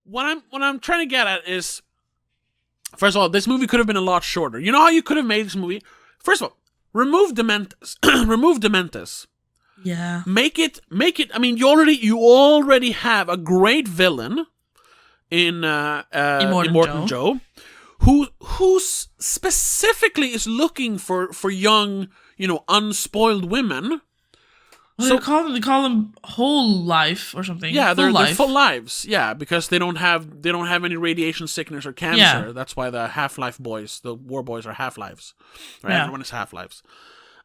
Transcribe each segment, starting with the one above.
what I'm trying to get at is, first of all, this movie could have been a lot shorter. You know how you could have made this movie? First of all, remove Dementus. Remove Dementus. Yeah. Make it. I mean, you already have a great villain in Immortan Joe, who specifically is looking for young, unspoiled women. Well, they call them whole life or something. Yeah, they're full lives. Yeah, because they don't have any radiation sickness or cancer. Yeah. That's why the Half-Life boys, the war boys, are half-lives. Right? Yeah. Everyone is half-lives.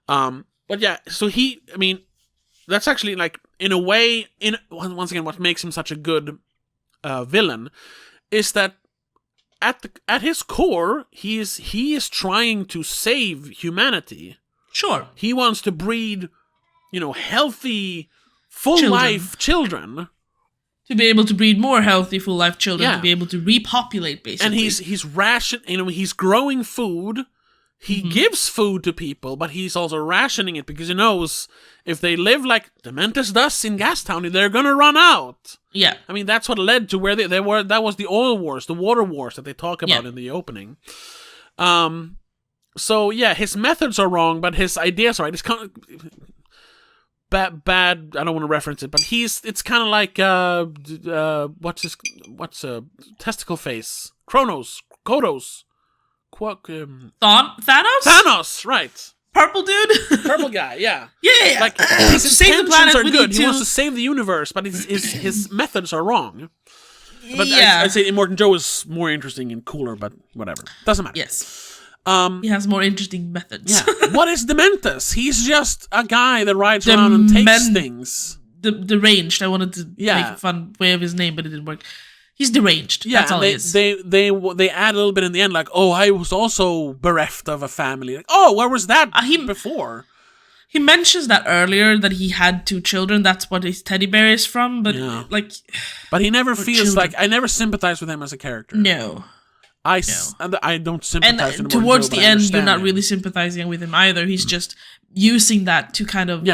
But yeah, so that's actually, like, in a way, once again, what makes him such a good villain is that at his core, he is trying to save humanity. Sure. He wants to breed, healthy, full-life children. To be able to breed more healthy, full-life children, Yeah. to be able to repopulate, basically. And he's growing food. He gives food to people, but he's also rationing it because he knows if they live like Dementus does in Gastown, they're gonna run out. Yeah. I mean, that's what led to where they were. That was the oil wars, the water wars that they talk about in the opening. So yeah, his methods are wrong, but his ideas are right. It's kind of bad. I don't want to reference it, but it's kind of like what's testicle face? Kodos. Thanos? Thanos, right. Purple dude? Purple guy, yeah. Yeah. Like, his save the planet, intentions are good. need He to... wants to save the universe, but his methods are wrong. But yeah. I'd say Immortan Joe is more interesting and cooler, but whatever. Doesn't matter. Yes. He has more interesting methods. Yeah. What is Dementus? He's just a guy that rides around and takes things. Deranged. I wanted to make a fun way of his name, but it didn't work. He's deranged. Yeah, that's all he is. They add a little bit in the end, like, oh, I was also bereft of a family. Like, oh, where was that before? He mentions that earlier, that he had 2 children. That's what his teddy bear is from. But but he never feels like, I never sympathize with him as a character. No. I don't sympathize with him. And towards the end, you're not really sympathizing with him either. He's just using that to kind of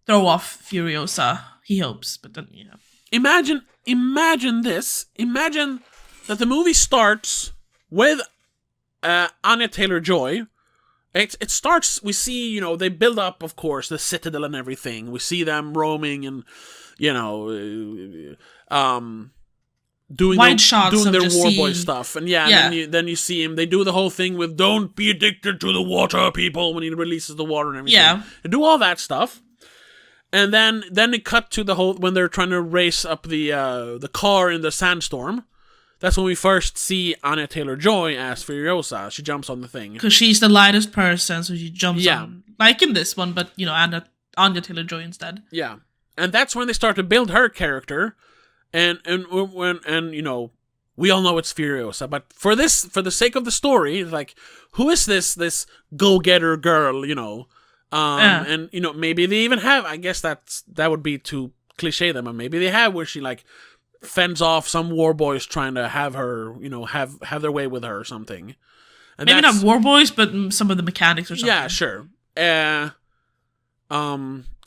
throw off Furiosa. He hopes, but then Imagine this. Imagine that the movie starts with Anya Taylor-Joy. It starts, we see, they build up, of course, the Citadel and everything. We see them roaming and, doing their war boy stuff. And then you see him. They do the whole thing with don't be addicted to the water, people, when he releases the water and everything. Yeah. They do all that stuff. And then they cut to the whole when they're trying to race up the car in the sandstorm. That's when we first see Anya Taylor-Joy as Furiosa. She jumps on the thing because she's the lightest person, so she jumps on, like in this one, but Anya Taylor-Joy instead. Yeah, and that's when they start to build her character, and we all know it's Furiosa, but for the sake of the story, like, who is this go-getter girl? And maybe they even have, I guess that would be too cliche them, but maybe they have where she like fends off some war boys trying to have her, have their way with her or something. And maybe not war boys, but some of the mechanics or something. Yeah, sure. And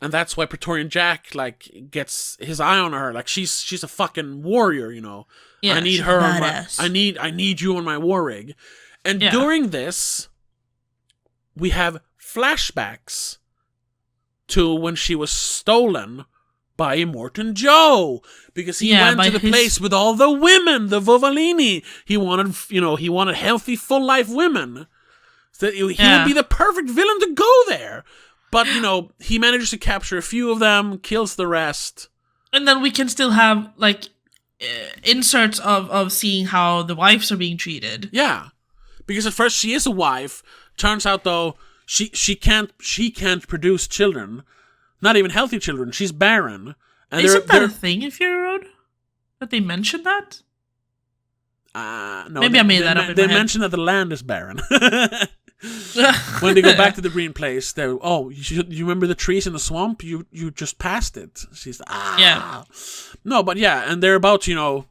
that's why Praetorian Jack like gets his eye on her. Like she's a fucking warrior, Yeah, I need her. I need you on my war rig. And during this, we have flashbacks to when she was stolen by Immortan Joe, because he went to the place with all the women, the Vovalini. He wanted healthy, full life women. So he would be the perfect villain to go there. But he manages to capture a few of them, kills the rest, and then we can still have like inserts of seeing how the wives are being treated. Yeah, because at first she is a wife. Turns out though, She can't produce children, not even healthy children. She's barren. And isn't that a thing in Fury Road? That they mentioned that? No. Maybe I made that up in my head. They mentioned that the land is barren. When they go back to the green place, you remember the trees in the swamp? You just passed it. She's No, but and they're about to,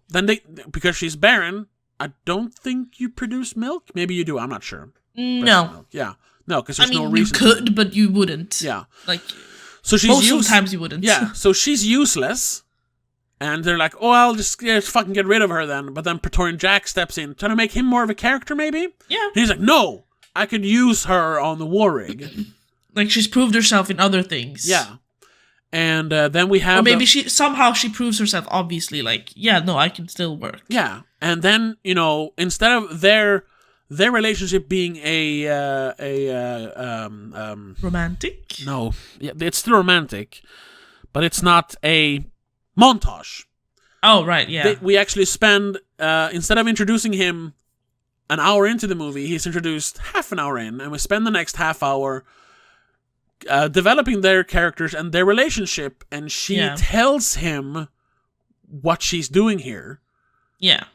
because she's barren. I don't think you produce milk. Maybe you do. I'm not sure. No. Yeah. No, because there's no reason. You could, but you wouldn't. Yeah. Like, so she's most of the times you wouldn't. Yeah, so she's useless. And they're like, oh, I'll just fucking get rid of her then. But then Praetorian Jack steps in, trying to make him more of a character, maybe? Yeah. And he's like, no, I could use her on the war rig. Like, she's proved herself in other things. Yeah. And then we have... Or maybe she proves herself, obviously, like, yeah, no, I can still work. Yeah. And then, instead of their relationship being romantic? No. Yeah, it's still romantic. But it's not a montage. Oh, right, yeah. We actually spend, instead of introducing him an hour into the movie, he's introduced half an hour in, and we spend the next half hour developing their characters and their relationship, and she tells him what she's doing here. Yeah.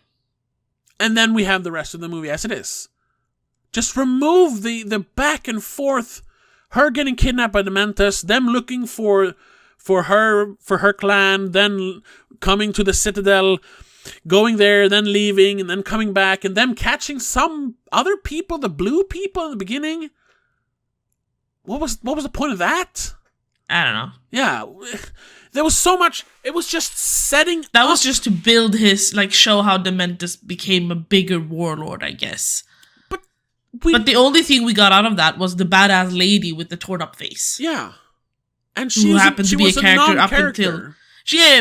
And then we have the rest of the movie as it is. Just remove the back and forth, her getting kidnapped by the Mantis, them looking for her clan, then coming to the Citadel, going there, then leaving, and then coming back, and them catching some other people, the blue people in the beginning. What was the point of that? I don't know. Yeah, there was so much. It was just setting. That was just to build his, like, show how Dementus became a bigger warlord, I guess. But the only thing we got out of that was the badass lady with the torn up face. Yeah. And who happened to be a character up until...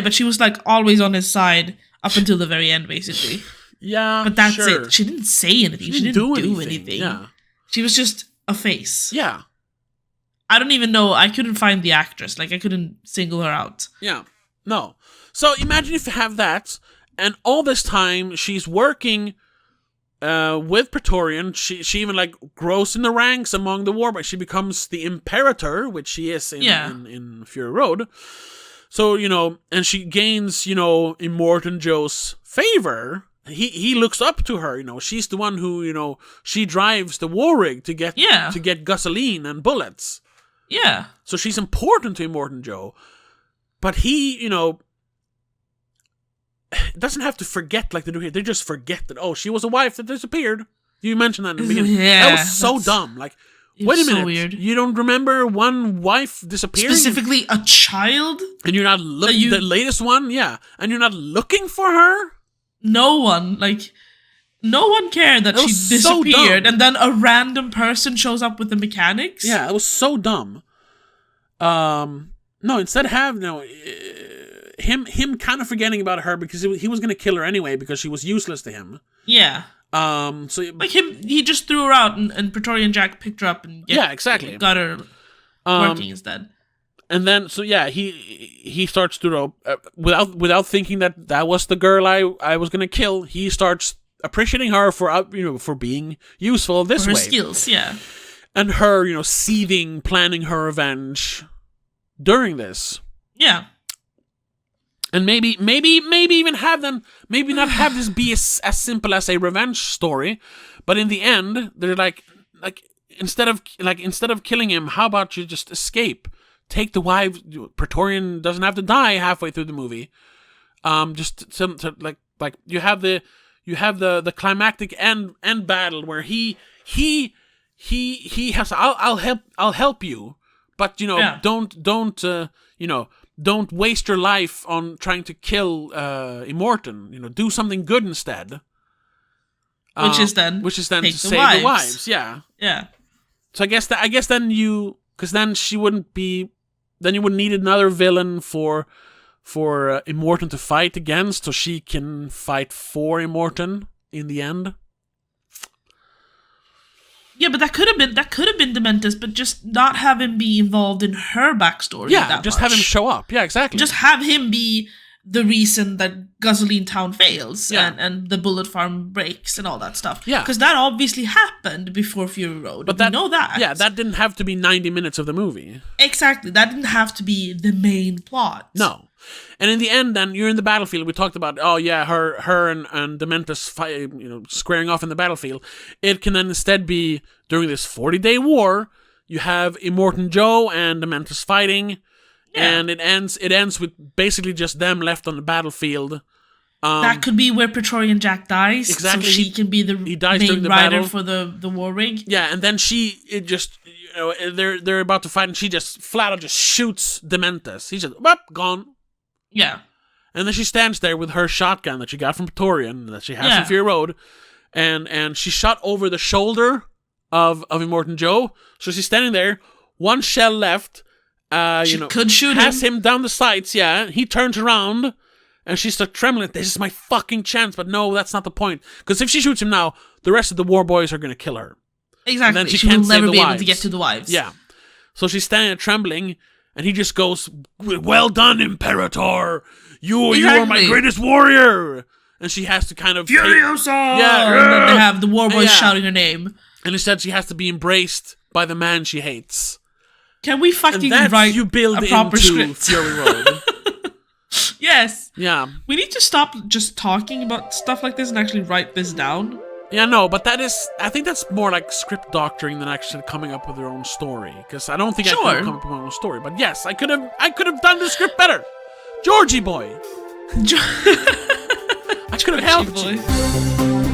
but she was, like, always on his side up until the very end, basically. Yeah, but that's it. She didn't say anything. She didn't do anything. Yeah. She was just a face. Yeah. I don't even know. I couldn't find the actress. Like, I couldn't single her out. Yeah. No. So imagine if you have that, and all this time she's working with Praetorian. She even, like, grows in the ranks among the war, but she becomes the Imperator, which she is in Fury Road. So, and she gains, Immortan Joe's favor. He looks up to her, she's the one who, she drives the war rig to get gasoline and bullets. Yeah. So she's important to Immortan Joe. But he, doesn't have to forget like they do here. They just forget that, she was a wife that disappeared. You mentioned that in the beginning. Yeah, that was so dumb. Like, wait a minute. So weird. You don't remember one wife disappearing? Specifically a child? And you're not looking, the latest one? Yeah. And you're not looking for her? No one cared that she disappeared, so and then a random person shows up with the mechanics. Yeah, it was so dumb. No, instead have him kind of forgetting about her because he was going to kill her anyway because she was useless to him. Yeah. So like he just threw her out, and Praetorian Jack picked her up and exactly got her working instead. And then, he starts to without thinking that was the girl I was gonna kill. He starts appreciating her for being useful this way. Her skills, yeah. And her, seething, planning her revenge during this. Yeah. And maybe even have them, maybe not have this be as simple as a revenge story, but in the end, they're like instead of killing him, how about you just escape? Take the wife. Praetorian doesn't have to die halfway through the movie. You have the climactic end battle where he has I'll help you, but don't waste your life on trying to kill Immortan. Do something good instead. Which is then to save the wives. Yeah. Yeah. So I guess then because then she wouldn't be. Then you would need another villain for Immortan to fight against, so she can fight for Immortan in the end. Yeah, but that could have been Dementus, but just not have him be involved in her backstory. Yeah, just have him show up. Yeah, exactly. Just have him be the reason that Gasoline Town fails and the bullet farm breaks and all that stuff. Yeah, because that obviously happened before Fury Road. But we know that. Yeah, that didn't have to be 90 minutes of the movie. Exactly, that didn't have to be the main plot. No. And in the end, then you're in the battlefield. We talked about, her and Dementus fight, squaring off in the battlefield. It can then instead be during this 40-day war. You have Immortan Joe and Dementus fighting, and it ends with basically just them left on the battlefield. That could be where Praetorian Jack dies. Exactly, so she can be the main rider for the war rig. Yeah, and then they're about to fight, and she just flat out just shoots Dementus. He's just gone. Yeah. And then she stands there with her shotgun that she got from Praetorian, that she has from Fury Road, and she shot over the shoulder of Immortan Joe. So she's standing there, one shell left. She could shoot has him down the sights. Yeah, he turns around, and she starts trembling. This is my fucking chance. But no, that's not the point. Because if she shoots him now, the rest of the war boys are gonna kill her. Exactly. And then she will never be able to get to the wives. Yeah. So she's standing there trembling, and he just goes, "Well done, Imperator. You are my greatest warrior." And she has to kind of... Furiosa! And then they have the war boys shouting her name. And instead she has to be embraced by the man she hates. Can we fucking write you build a proper into script? Fury Road. Yes. Yeah. We need to stop just talking about stuff like this and actually write this down. Yeah, no, but I think that's more like script doctoring than actually coming up with your own story. Because I don't think I could come up with my own story. But yes, I could have done the script better. Georgie boy. I could have helped you.